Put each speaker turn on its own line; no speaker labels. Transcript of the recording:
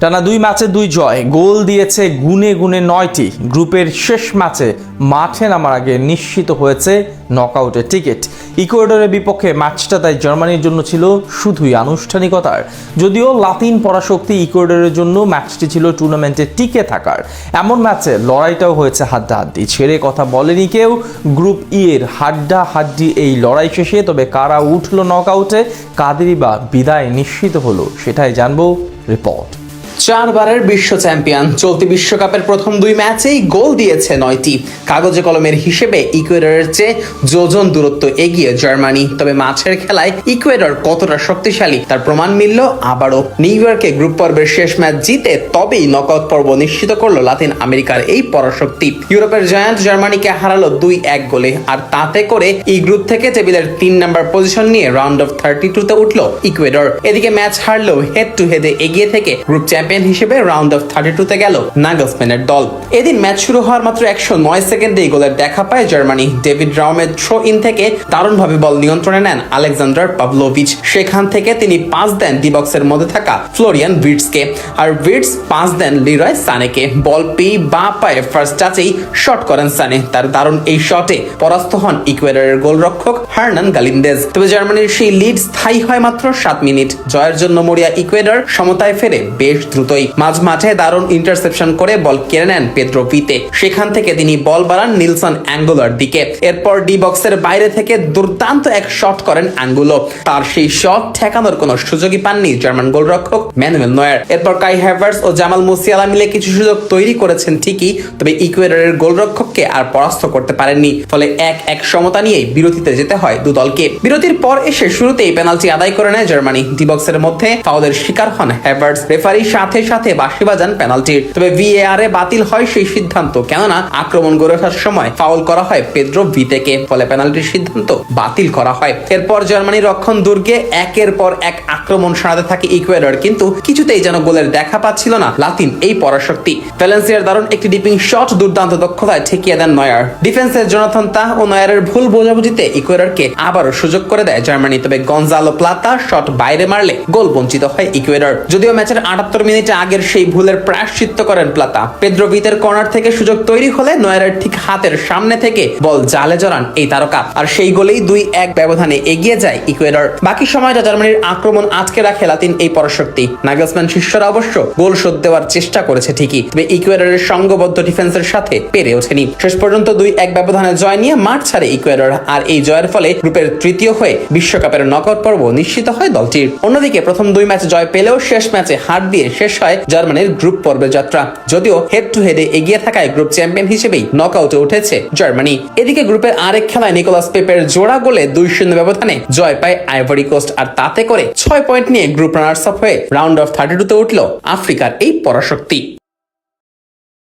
টানা 2 ম্যাচে 2 জয়, গোল দিয়েছে গুনে গুনে 9টি। গ্রুপের শেষ ম্যাচে মাঠে নামার আগে নিশ্চিত হয়েছে নকআউটের টিকিট। ইকুয়েডরের বিপক্ষে ম্যাচটা তাই জার্মানির জন্য ছিল শুধুই আনুষ্ঠানিকতার। যদিও লাতিন পরাশক্তি ইকুয়েডরের জন্য ম্যাচটি ছিল টুর্নামেন্টে টিকে থাকার। এমন ম্যাচে লড়াইটাও হয়েছে হাড্ডাহাড্ডি, ছেড়ে কথা বলেনি কেউ। গ্রুপ ই এর হাড্ডাহাড্ডি এই লড়াই শেষে তবে কারা উঠল নকআউটে, কাদেরই বা বিদায় নিশ্চিত হলো, সেটাই জানবো রিপোর্ট।
4 বারের বিশ্ব চ্যাম্পিয়ন, চলতি বিশ্বকাপের প্রথম 2 ম্যাচেই গোল দিয়েছে 9টি। কাগজে কলমের হিসেবে ইকুয়েডরের চেয়ে যোজন দূরত্ব এগিয়ে জার্মানি। তবে মাঠের খেলায় ইকুয়েডর কতটা শক্তিশালী তার প্রমাণ মিলল আবারও। নিউ ইয়র্কে গ্রুপ পর্বের শেষ ম্যাচ জিতে তবেই নকআউট পর্ব নিশ্চিত করলো লাতিন আমেরিকার এই পরাশক্তি। ইউরোপের জায়ান্ট জার্মানিকে হারালো 2-1 গোলে, আর তাতে করে এই গ্রুপ থেকে টেবিলের 3 নম্বর পজিশন নিয়ে রাউন্ড অফ 32-তে উঠল ইকুয়েডর। এদিকে ম্যাচ হারলেও হেড টু হেডে এগিয়ে থেকে গ্রুপ চ্যাম্পিয়ন হিসেবে রাউন্ড অফ 32-তে গেল নাগলসম্যানের দল। এদিন ম্যাচ শুরু হওয়ার মাত্র 109 সেকেন্ডেই গোলের দেখা পায় জার্মানি। ডেভিড রাউমের থ্রো ইন থেকে দারুণভাবে বল নিয়ন্ত্রণে নেন আলেকজান্ডার পাভলোভিচ। সেখান থেকে তিনি পাস দেন ডি বক্সের মধ্যে থাকা ফ্লোরিয়ান ভির্টসকে, আর ভির্টস পাস দেন লিরয় সানেকে। বল পেয়ে বাঁ পায়ে ফার্স্ট টাচেই শট করেন সানে। তার দারুণ এই শটে পরাস্ত হন ইকুয়েডরের গোলরক্ষক হার্নান গালিন্দেজ। তবে জার্মানির সেই লিড স্থায়ী হয় মাত্র 7 মিনিট। জয়ের জন্য মরিয়া ইকুয়েডর সমতায় ফেরে বেশ দ্রুতই। মাঝ মাঠে দারুণ ইন্টারসেপশন করে বল কেড়ে নেন পেদ্রো ভিতে। সেখান থেকে তিনি বল বাড়ান নিলসন অ্যাঙ্গুলোর দিকে। এরপর ডি বক্সের বাইরে থেকে দুর্দান্ত এক শট করেন অ্যাঙ্গুলো। তার সেই শট ঠেকানোর কোনো সুযোগই পাননি জার্মান গোলরক্ষক ম্যানুয়েল নয়ার। এরপর কাই হ্যাভার্টস ও জামাল মুসিয়ালা মিলে কিছু সুযোগ তৈরি করেছেন ঠিকই, তবে ইকুয়েডরের গোলরক্ষককে আর পরাস্ত করতে পারেননি। ফলে 1-1 সমতা নিয়েই বিরতিতে যেতে হয় দু দলকে। বিরতির পর এসে শুরুতেই পেনাল্টি আদায় করে নেয় জার্মানি। ডি বক্সের মধ্যে ফাউলের শিকার হন হ্যাভার্টস। রেফারি সাথে সাথে বাঁশি বাজান পেনাল্টির। তবে ভিএআর এ বাতিল হয় সেই সিদ্ধান্ত, কেননা আক্রমণ গড়ে ওঠার সময় ফাউল করা হয় পেদ্রো ভিতেকে। ফলে পেনাল্টির সিদ্ধান্ত বাতিল করা হয়। এরপর জার্মানি রক্ষণ দুর্গে একের পর এক আক্রমণ সারাতে থাকে ইকুয়েডর, কিন্তু কিছুতেই যেন গোলের দেখা পাচ্ছিল না লাতিন এই পরাশক্তি। ভ্যালেন্সিয়ার দারুণ একটি ডিপিং শট দুর্দান্ত দক্ষতায় ঠেকিয়ে দেন নয়ার। ডিফেন্সের জোনাথন তাহ ও নয়ারের ভুল বোঝাবুঝিতে ইকুয়েডরকে আবারও সুযোগ করে দেয় জার্মানি। তবে গনজালো প্লাতা শট বাইরে মারলে গোল বঞ্চিত হয় ইকুয়েডর। যদিও ম্যাচের 78 মিনিটে আগের সেই ভুলের প্রায়শ্চিত্ত করেন প্লাতা। পেদ্রো ভিতের কর্নার থেকে সুযোগ তৈরি হলে নয়ারের ঠিক হাতের সামনে থেকে বল জালে জড়ান এই তারকা, আর সেই গোলেই 2-1 ব্যবধানে এগিয়ে যায় ইকুয়েডর। বাকি সময়টা জার্মানির আক্রমণ আটকে রাখে লাতিন এই পরাশক্তি। নাগলসম্যান শিষ্যরা অবশ্য গোল শোধ দেওয়ার চেষ্টা করেছে ঠিকই, তবে ইকুয়েডরের সংঘবদ্ধ ডিফেন্সের সাথে পেরে ওঠেনি। শেষ পর্যন্ত 2-1 ব্যবধানে জয় নিয়ে মাঠ ছাড়ে ইকুয়েডর, আর এই জয়ের ফলে গ্রুপের তৃতীয় হয়ে বিশ্বকাপের নকআউট পর্ব নিশ্চিত হয় দলটির। অন্যদিকে প্রথম 2 ম্যাচ জয় পেলেও শেষ ম্যাচে হার দিয়ে শেষ হয় জার্মানির গ্রুপ পর্বের যাত্রা। যদিও হেড টু হেডে এগিয়ে থাকায় গ্রুপ চ্যাম্পিয়ন হিসেবেই নকআউটে উঠেছে জার্মানি। এদিকে গ্রুপের আরেক খেলায় নিকোলাস পেপের জোড়া গোলে 2-0 ব্যবধানে জয় পায় আইভরি কোস্ট, আর তাতে করে 6 পয়েন্ট নিয়ে গ্রুপ রানার্স আপ হয়ে রাউন্ড অফ 32-তে উঠল আফ্রিকার এই পরাশক্তি।